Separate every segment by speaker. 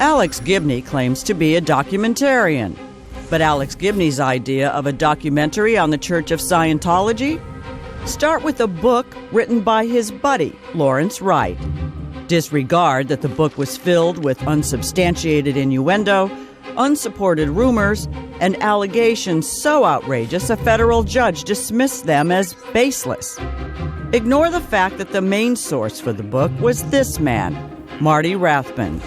Speaker 1: Alex Gibney claims to be a documentarian. But Alex Gibney's idea of a documentary on the Church of Scientology? Start with a book written by his buddy, Lawrence Wright. Disregard that the book was filled with unsubstantiated innuendo, unsupported rumors, and allegations so outrageous a federal judge dismissed them as baseless. Ignore the fact that the main source for the book was this man, Marty Rathbun,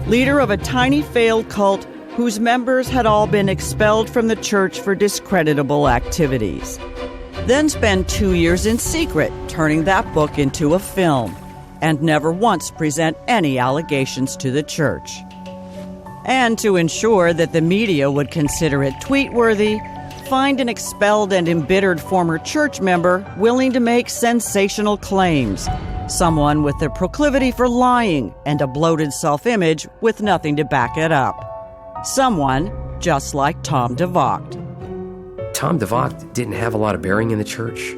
Speaker 1: leader of a tiny failed cult whose members had all been expelled from the church for discreditable activities. Then spend 2 years in secret turning that book into a film, and never once present any allegations to the church. And to ensure that the media would consider it tweet-worthy, find an expelled and embittered former church member willing to make sensational claims, someone with a proclivity for lying and a bloated self-image with nothing to back it up. Someone just like Tom DeVocht.
Speaker 2: Tom DeVocht didn't have a lot of bearing in the church.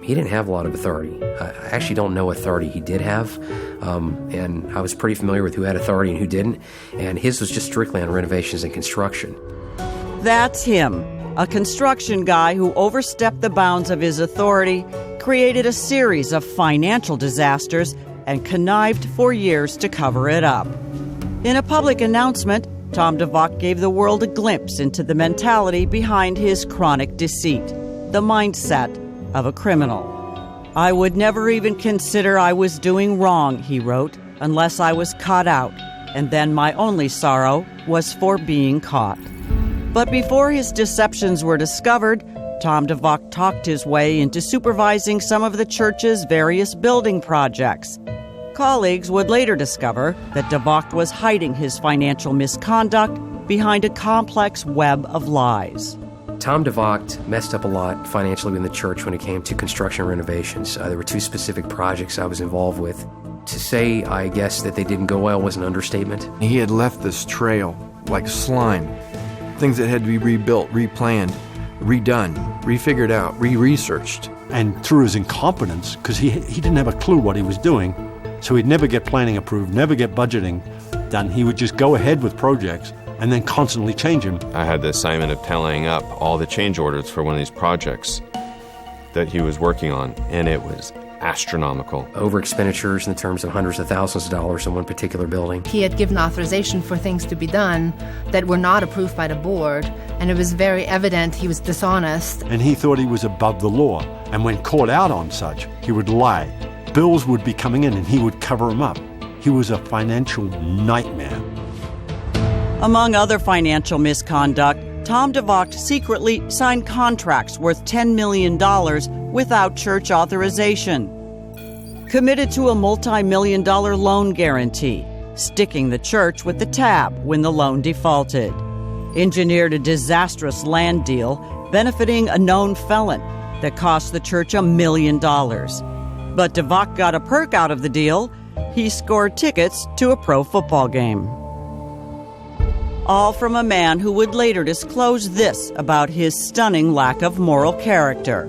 Speaker 2: He didn't have a lot of authority. I actually don't know authority he did have, and I was pretty familiar with who had authority and who didn't, and his was just strictly on renovations and construction.
Speaker 1: That's him, a construction guy who overstepped the bounds of his authority, created a series of financial disasters, and connived for years to cover it up. In a public announcement, Tom DeVocht gave the world a glimpse into the mentality behind his chronic deceit, the mindset of a criminal. "I would never even consider I was doing wrong," he wrote, "unless I was caught out, and then my only sorrow was for being caught." But before his deceptions were discovered, Tom DeVocht talked his way into supervising some of the church's various building projects. Colleagues would later discover that DeVocht was hiding his financial misconduct behind a complex web of lies.
Speaker 2: Tom DeVocht messed up a lot financially in the church when it came to construction renovations. There were 2 specific projects I was involved with. To say, I guess, that they didn't go well was an understatement.
Speaker 3: He had left this trail like slime. Things that had to be rebuilt, replanned, redone, refigured out, re-researched.
Speaker 4: And through his incompetence, because he didn't have a clue what he was doing, so he'd never get planning approved, never get budgeting done. He would just go ahead with projects and then constantly change them.
Speaker 5: I had the assignment of tallying up all the change orders for one of these projects that he was working on, and it was astronomical.
Speaker 2: Over expenditures in terms of hundreds of thousands of dollars in one particular building.
Speaker 6: He had given authorization for things to be done that were not approved by the board, and it was very evident he was dishonest.
Speaker 4: And he thought he was above the law, and when caught out on such, he would lie. Bills would be coming in and he would cover them up. He was a financial nightmare.
Speaker 1: Among other financial misconduct, Tom DeVocht secretly signed contracts worth $10 million without church authorization. Committed to a multi-million-dollar loan guarantee, sticking the church with the tab when the loan defaulted. Engineered a disastrous land deal benefiting a known felon that cost the church $1 million. But DeVocht got a perk out of the deal. He scored tickets to a pro football game. All from a man who would later disclose this about his stunning lack of moral character.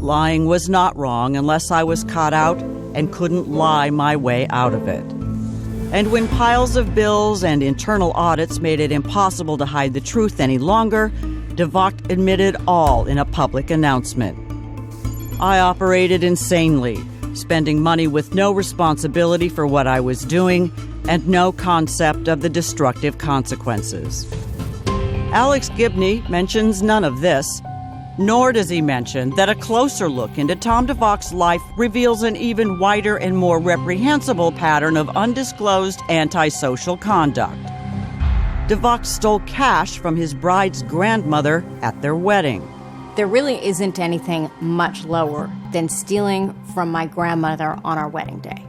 Speaker 1: Lying was not wrong unless I was caught out and couldn't lie my way out of it. And when piles of bills and internal audits made it impossible to hide the truth any longer, DeVocht admitted all in a public announcement. I operated insanely, spending money with no responsibility for what I was doing and no concept of the destructive consequences. Alex Gibney mentions none of this, nor does he mention that a closer look into Tom DeVocht's life reveals an even wider and more reprehensible pattern of undisclosed antisocial conduct. DeVocht stole cash from his bride's grandmother at their wedding.
Speaker 7: There really isn't anything much lower than stealing from my grandmother on our wedding day.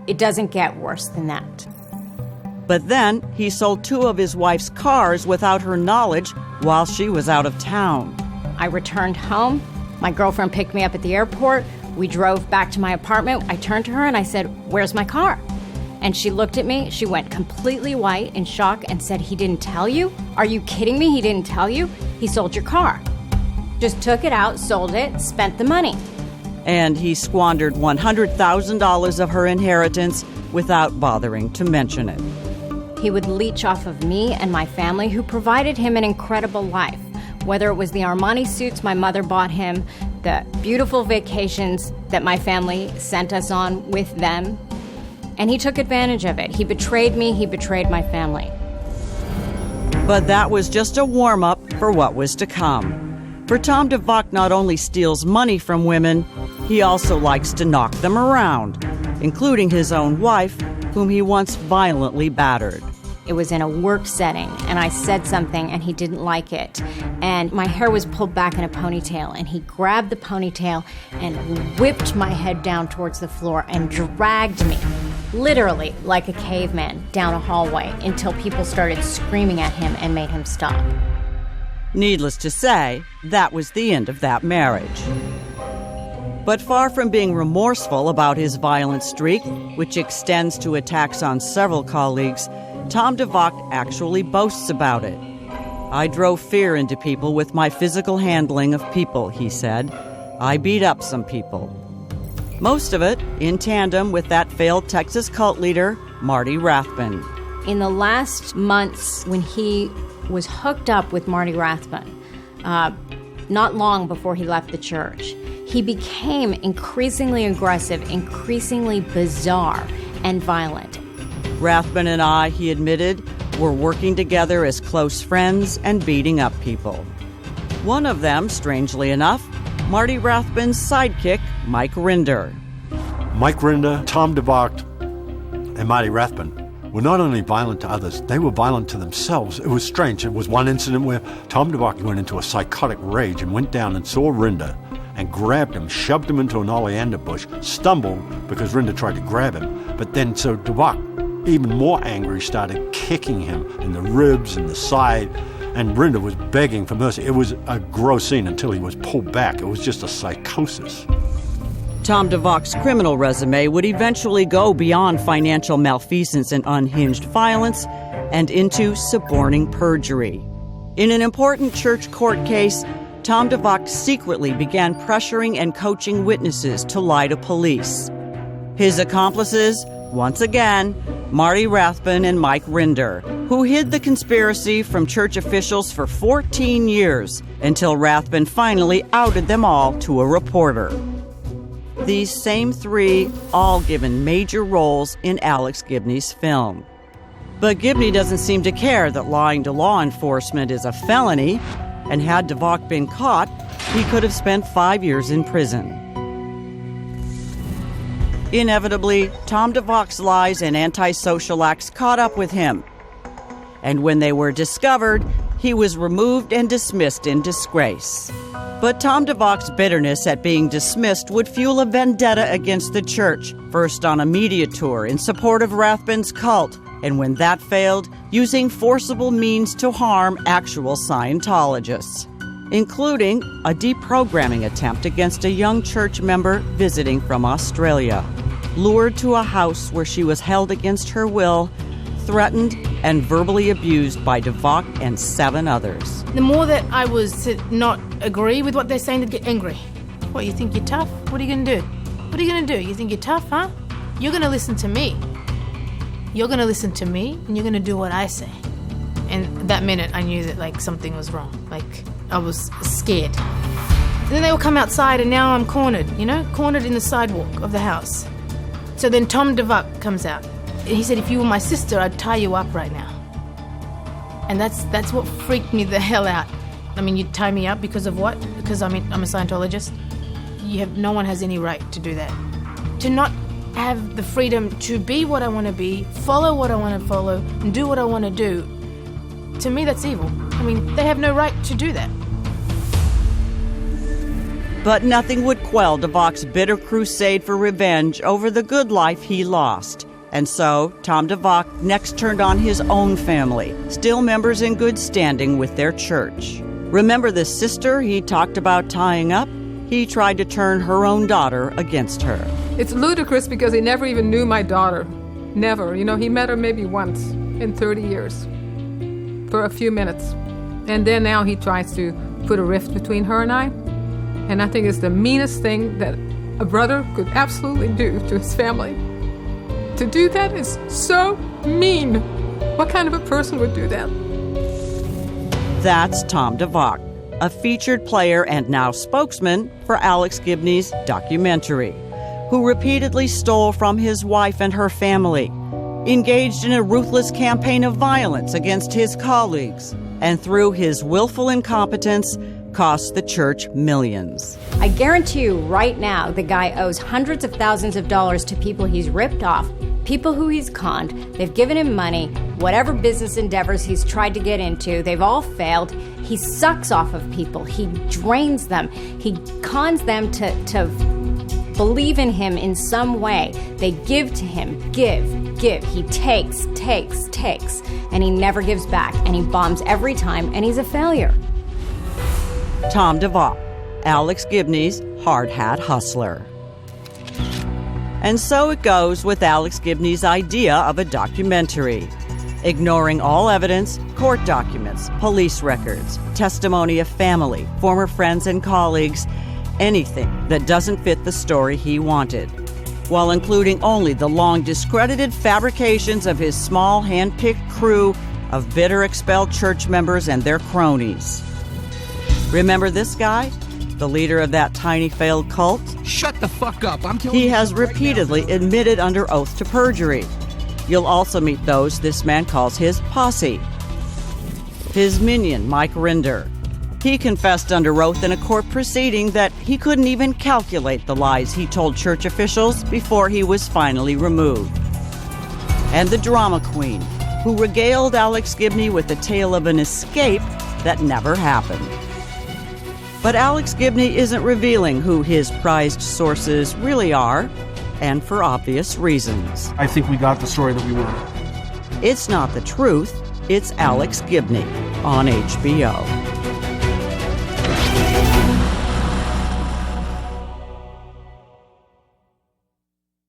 Speaker 7: It doesn't get worse than that.
Speaker 1: But then he sold 2 of his wife's cars without her knowledge while she was out of town.
Speaker 7: I returned home. My girlfriend picked me up at the airport. We drove back to my apartment. I turned to her and I said, "Where's my car?" And she looked at me. She went completely white in shock and said, "He didn't tell you? Are you kidding me? He didn't tell you? He sold your car." Just took it out, sold it, spent the money.
Speaker 1: And he squandered $100,000 of her inheritance without bothering to mention it.
Speaker 7: He would leech off of me and my family, who provided him an incredible life. Whether it was the Armani suits my mother bought him, the beautiful vacations that my family sent us on with them, and he took advantage of it. He betrayed me, he betrayed my family.
Speaker 1: But that was just a warm-up for what was to come. For Tom DeVocht not only steals money from women, he also likes to knock them around, including his own wife, whom he once violently battered.
Speaker 7: It was in a work setting, and I said something, and he didn't like it. And my hair was pulled back in a ponytail, and he grabbed the ponytail and whipped my head down towards the floor and dragged me, literally like a caveman, down a hallway until people started screaming at him and made him stop.
Speaker 1: Needless to say, that was the end of that marriage. But far from being remorseful about his violent streak, which extends to attacks on several colleagues, Tom DeVocht actually boasts about it. "I drove fear into people with my physical handling of people," he said. "I beat up some people." Most of it in tandem with that failed Texas cult leader, Marty Rathbun.
Speaker 7: In the last months when he was hooked up with Marty Rathbun, not long before he left the church, he became increasingly aggressive, increasingly bizarre, and violent.
Speaker 1: Rathbun and I, he admitted, were working together as close friends and beating up people. One of them, strangely enough, Marty Rathbun's sidekick, Mike Rinder.
Speaker 4: Mike Rinder, Tom DeVocht, and Marty Rathbun were not only violent to others, they were violent to themselves. It was strange. It was one incident where Tom DeVocht went into a psychotic rage and went down and saw Rinder and grabbed him, shoved him into an oleander bush, stumbled because Rinder tried to grab him. But then, so DeVocht, even more angry, started kicking him in the ribs and the side, and Rinder was begging for mercy. It was a gross scene until he was pulled back. It was just a psychosis.
Speaker 1: Tom DeVocht's criminal resume would eventually go beyond financial malfeasance and unhinged violence and into suborning perjury. In an important church court case, Tom DeVocht secretly began pressuring and coaching witnesses to lie to police. His accomplices, once again, Marty Rathbun and Mike Rinder, who hid the conspiracy from church officials for 14 years until Rathbun finally outed them all to a reporter. These same three all given major roles in Alex Gibney's film. But Gibney doesn't seem to care that lying to law enforcement is a felony, and had DeVocht been caught, he could have spent 5 years in prison. Inevitably, Tom DeVocht's lies and antisocial acts caught up with him. And when they were discovered, he was removed and dismissed in disgrace. But Tom DeVocht's bitterness at being dismissed would fuel a vendetta against the church, first on a media tour in support of Rathbun's cult, and when that failed, using forcible means to harm actual Scientologists, including a deprogramming attempt against a young church member visiting from Australia, lured to a house where she was held against her will, threatened and verbally abused by DeVocht and 7 others.
Speaker 8: The more that I was to not agree with what they're saying, they'd get angry. What, you think you're tough? What are you going to do? What are you going to do? You think you're tough, huh? You're going to listen to me. You're going to listen to me, and you're going to do what I say. And that minute, I knew that, something was wrong. I was scared. Then they will come outside, and now I'm cornered, cornered in the sidewalk of the house. So then Tom DeVocht comes out. He said, if you were my sister, I'd tie you up right now. And that's what freaked me the hell out. I mean, you'd tie me up because of what? Because I'm a Scientologist? No one has any right to do that. To not have the freedom to be what I want to be, follow what I want to follow, and do what I want to do, to me, that's evil. I mean, they have no right to do that.
Speaker 1: But nothing would quell DeVocht's bitter crusade for revenge over the good life he lost. And so, Tom DeVocht next turned on his own family, still members in good standing with their church. Remember the sister he talked about tying up? He tried to turn her own daughter against her.
Speaker 9: It's ludicrous because he never even knew my daughter. Never. He met her maybe once in 30 years for a few minutes. And then now he tries to put a rift between her and I. And I think it's the meanest thing that a brother could absolutely do to his family. To do that is so mean. What kind of a person would do that?
Speaker 1: That's Tom DeVocht, a featured player and now spokesman for Alex Gibney's documentary, who repeatedly stole from his wife and her family, engaged in a ruthless campaign of violence against his colleagues, and through his willful incompetence, cost the church millions.
Speaker 7: I guarantee you right now the guy owes hundreds of thousands of dollars to people he's ripped off, people who he's conned. They've given him money. Whatever business endeavors he's tried to get into, they've all failed. He sucks off of people. He drains them. He cons them to believe in him in some way. They give to him. Give. He takes, and he never gives back, and he bombs every time, and he's a failure.
Speaker 1: Tom DeVocht, Alex Gibney's hard hat hustler. And so it goes with Alex Gibney's idea of a documentary, ignoring all evidence, court documents, police records, testimony of family, former friends and colleagues, anything that doesn't fit the story he wanted, while including only the long discredited fabrications of his small hand-picked crew of bitter expelled church members and their cronies. Remember this guy? The leader of that tiny failed cult?
Speaker 10: Shut the fuck up. I'm telling you.
Speaker 1: He has repeatedly admitted under oath to perjury. You'll also meet those this man calls his posse. His minion, Mike Rinder. He confessed under oath in a court proceeding that he couldn't even calculate the lies he told church officials before he was finally removed. And the drama queen, who regaled Alex Gibney with the tale of an escape that never happened. But Alex Gibney isn't revealing who his prized sources really are, and for obvious reasons.
Speaker 10: I think we got the story that we wanted.
Speaker 1: It's not the truth, it's Alex Gibney on HBO.